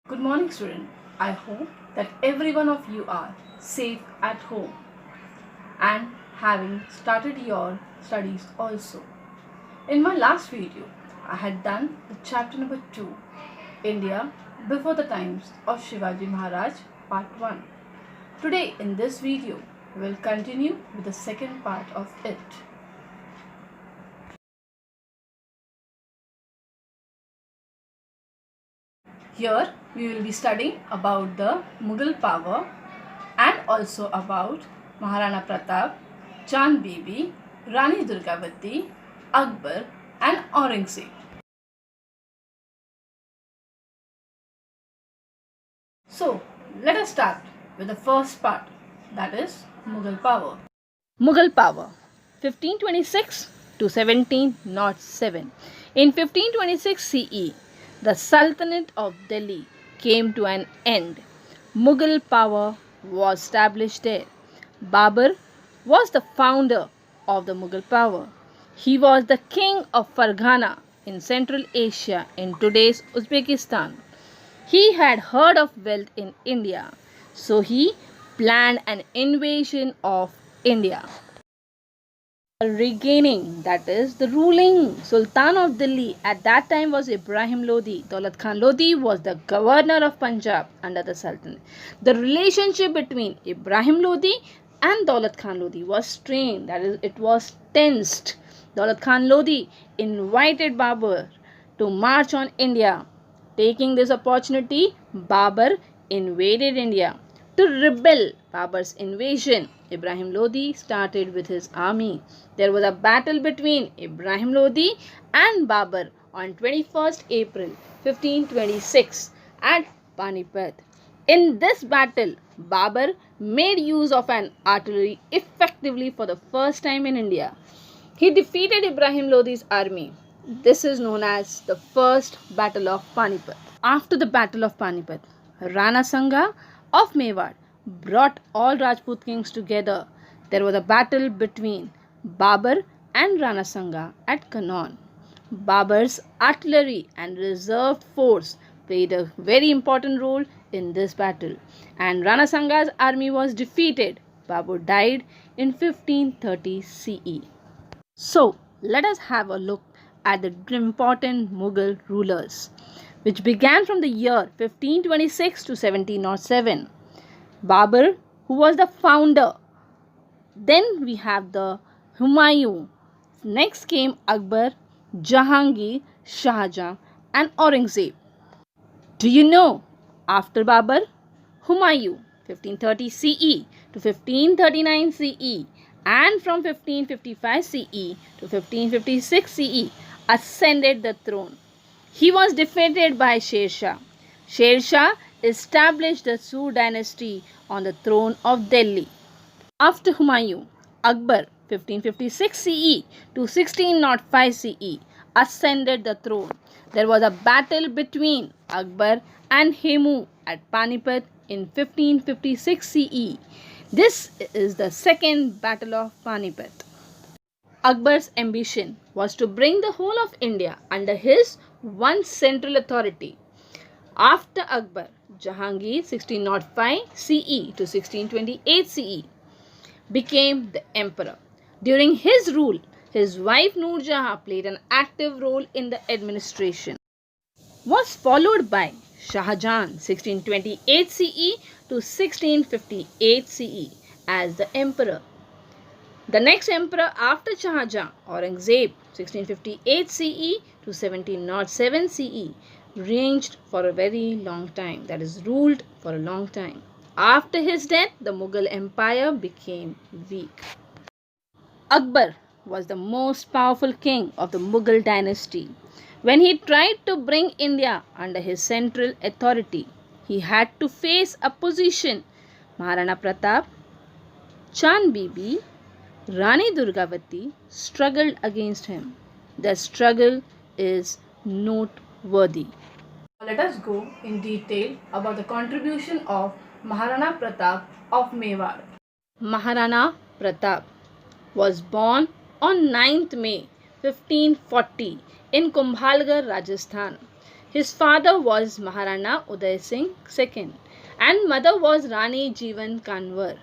Good morning, student. I hope that every one of you are safe at home and having started your studies also. In my last video, I had done the chapter number 2, India before the times of Shivaji Maharaj, part 1. Today in this video, we will continue with the second part of it. Here we will be studying about the Mughal power and also about Maharana Pratap, Chand Bibi, Rani Durgavati, Akbar and Aurangzeb. So let us start with the first part, that is Mughal power. Mughal power 1526 to 1707. In 1526 CE, the Sultanate of Delhi came to an end. Mughal power was established there. Babur was the founder of the Mughal power. He was the king of Farghana in Central Asia in today's Uzbekistan. He had heard of wealth in India, so he planned an invasion of India. Regaining, that is, the ruling Sultan of Delhi at that time was Ibrahim Lodi. Daulat Khan Lodi was the governor of Punjab under the Sultan. The relationship between Ibrahim Lodi and Daulat Khan Lodi was strained, that is, it was tensed. Daulat Khan Lodi invited Babur to march on India. Taking this opportunity, Babur invaded India. To rebel Babur's invasion, Ibrahim Lodi started with his army. There was a battle between Ibrahim Lodi and Babur on 21st April 1526 at Panipat. In this battle, Babur made use of an artillery effectively for the first time in India. He defeated Ibrahim Lodi's army. This is known as the First Battle of Panipat. After the Battle of Panipat, Rana Sanga of Mewar brought all Rajput kings together. There was a battle between Babur and Rana Sanga at Kanauj. Babur's artillery and reserve force played a very important role in this battle, and Rana Sanga's army was defeated. Babur died in 1530 CE. So, let us have a look at the important Mughal rulers, which began from the year 1526 to 1707. Babur, who was the founder. Then we have the Humayun. Next came Akbar, Jahangir, Shahjahan and Aurangzeb. Do you know, after Babur, Humayun 1530 CE to 1539 CE and from 1555 CE to 1556 CE ascended the throne. He was defeated by Sher Shah. Sher Shah established the Sur dynasty on the throne of Delhi. After Humayun, Akbar 1556 CE to 1605 CE ascended the throne. There was a battle between Akbar and Hemu at Panipat in 1556 CE. This is the second battle of Panipat. Akbar's ambition was to bring the whole of India under his one central authority. After Akbar, Jahangir 1605 CE to 1628 CE became the emperor. During his rule, his wife Noor Jahan played an active role in the administration. Was followed by Shah Jahan 1628 CE to 1658 CE as the emperor. The next emperor after Shah Jahan, Aurangzeb 1658 CE to 1707 CE, reigned for a very long time, that is, ruled for a long time. After his death, the Mughal Empire became weak. Akbar was the most powerful king of the Mughal dynasty. When he tried to bring India under his central authority, he had to face opposition. Maharana Pratap, Chand Bibi, Rani Durgavati struggled against him. The struggle is noteworthy. Let us go in detail about the contribution of Maharana Pratap of Mewar. Maharana Pratap was born on 9th May 1540 in Kumbhalgarh, Rajasthan. His father was Maharana Uday Singh II and mother was Rani Jeevan Kanwar.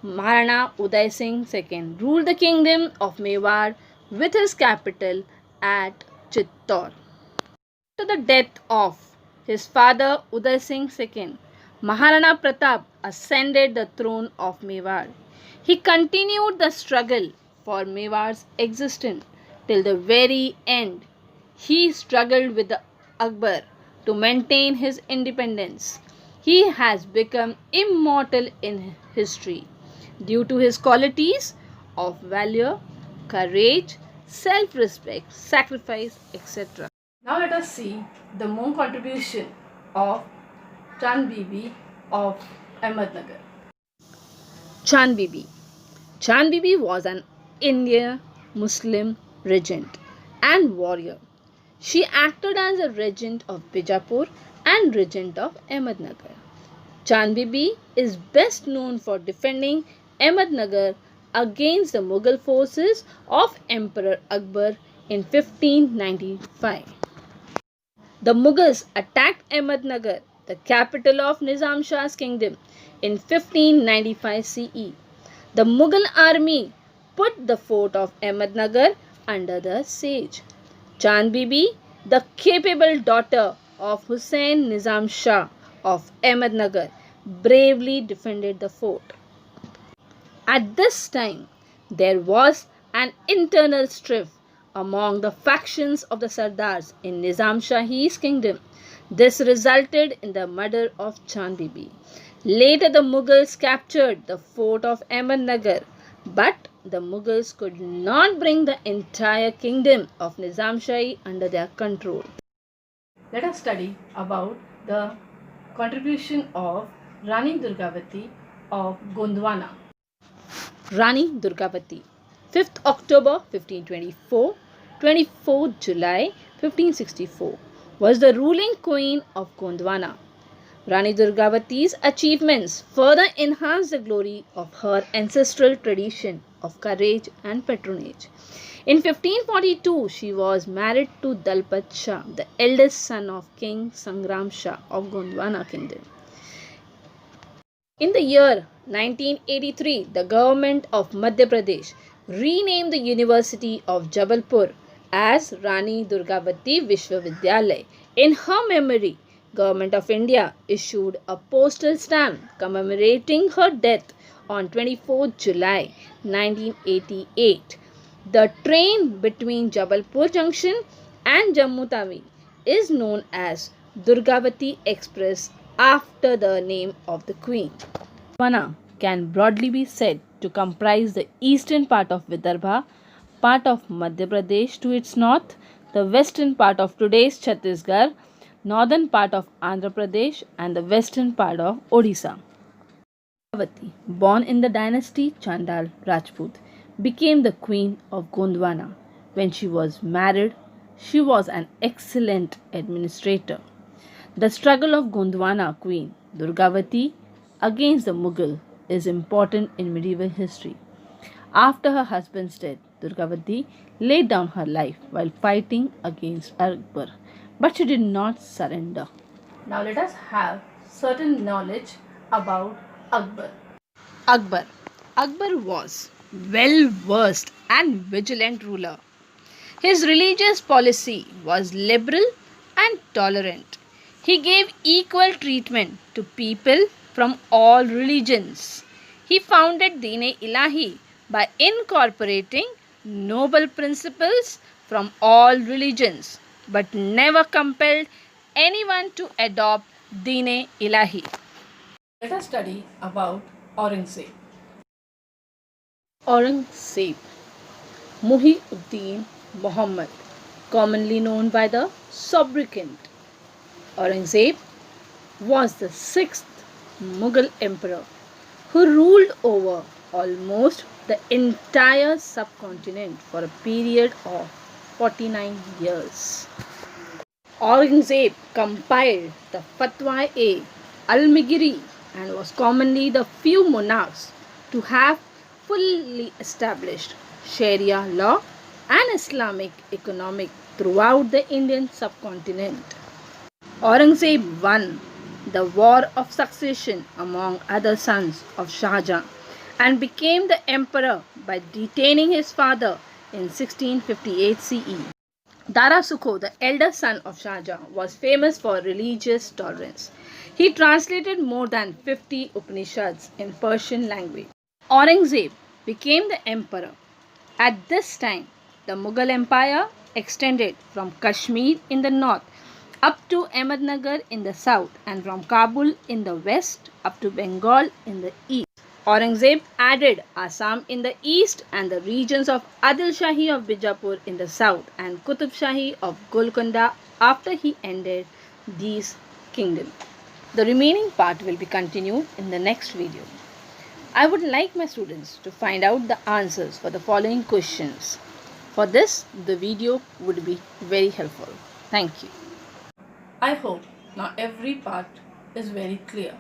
Maharana Uday Singh II ruled the kingdom of Mewar with his capital at Chittor. After the death of his father Uday Singh II, Maharana Pratap ascended the throne of Mewar. He continued the struggle for Mewar's existence till the very end. He struggled with the Akbar to maintain his independence. He has become immortal in history due to his qualities of valor, courage, self respect, sacrifice, etc. Now let us see the more contribution of Chand Bibi of Ahmednagar. Chand Bibi. Chand Bibi was an Indian Muslim regent and warrior. She acted as a regent of Bijapur and regent of Ahmednagar. Chand Bibi is best known for defending Ahmednagar against the Mughal forces of Emperor Akbar in 1595. The Mughals attacked Ahmednagar, the capital of Nizam Shah's kingdom, in 1595 CE. The Mughal army put the fort of Ahmednagar under the siege. Chand Bibi, the capable daughter of Hussain Nizam Shah of Ahmednagar, bravely defended the fort. At this time, there was an internal strife among the factions of the Sardars in Nizam Shahi's kingdom. This resulted in the murder of Chand Bibi. Later, the Mughals captured the fort of Ahmednagar, but the Mughals could not bring the entire kingdom of Nizam Shahi under their control. Let us study about the contribution of Rani Durgavati of Gondwana. Rani Durgavati, 5th October 1524, 24th July 1564, was the ruling queen of Gondwana. Rani Durgavati's achievements further enhanced the glory of her ancestral tradition of courage and patronage. In 1542, she was married to Dalpat Shah, the eldest son of King Sangram Shah of Gondwana kingdom. In the year 1983, the government of Madhya Pradesh renamed the University of Jabalpur as Rani Durgavati Vishwavidyalay. In her memory, Government of India issued a postal stamp commemorating her death on 24th July 1988. The train between Jabalpur Junction and Jammu Tawi is known as Durgavati Express after the name of the queen. Gondwana can broadly be said to comprise the eastern part of Vidarbha, part of Madhya Pradesh to its north, the western part of today's Chhattisgarh, northern part of Andhra Pradesh and the western part of Odisha. Durgavati, born in the dynasty Chandal Rajput, became the queen of Gondwana. When she was married, she was an excellent administrator. The struggle of Gondwana queen Durgavati against the Mughal is important in medieval history. After her husband's death, Durgavati laid down her life while fighting against Akbar, but she did not surrender. Now let us have certain knowledge about Akbar. Akbar. Akbar was well versed and vigilant ruler. His religious policy was liberal and tolerant. He gave equal treatment to people from all religions. He founded Deen-e-Ilahi by incorporating noble principles from all religions, but never compelled anyone to adopt Deen-e-Ilahi. Let us study about Aurangzeb. Aurangzeb, Muhyiddin Muhammad, commonly known by the Sobriquet. Aurangzeb was the sixth Mughal emperor who ruled over almost the entire subcontinent for a period of 49 years. Aurangzeb compiled the Fatwa-e Al-Migri and was commonly the few monarchs to have fully established Sharia law and Islamic economic throughout the Indian subcontinent. Aurangzeb won the war of succession among other sons of Shah Jahan and became the emperor by detaining his father in 1658 CE. Dara Sukho, the elder son of Shah Jahan, was famous for religious tolerance. He translated more than 50 Upanishads in Persian language. Aurangzeb became the emperor. At this time, the Mughal Empire extended from Kashmir in the north up to Ahmednagar in the south and from Kabul in the west up to Bengal in the east. Aurangzeb added Assam in the east and the regions of Adil Shahi of Bijapur in the south and Qutub Shahi of Golconda after he ended these kingdoms. The remaining part will be continued in the next video. I would like my students to find out the answers for the following questions. For this, the video would be very helpful. Thank you. I hope now every part is very clear.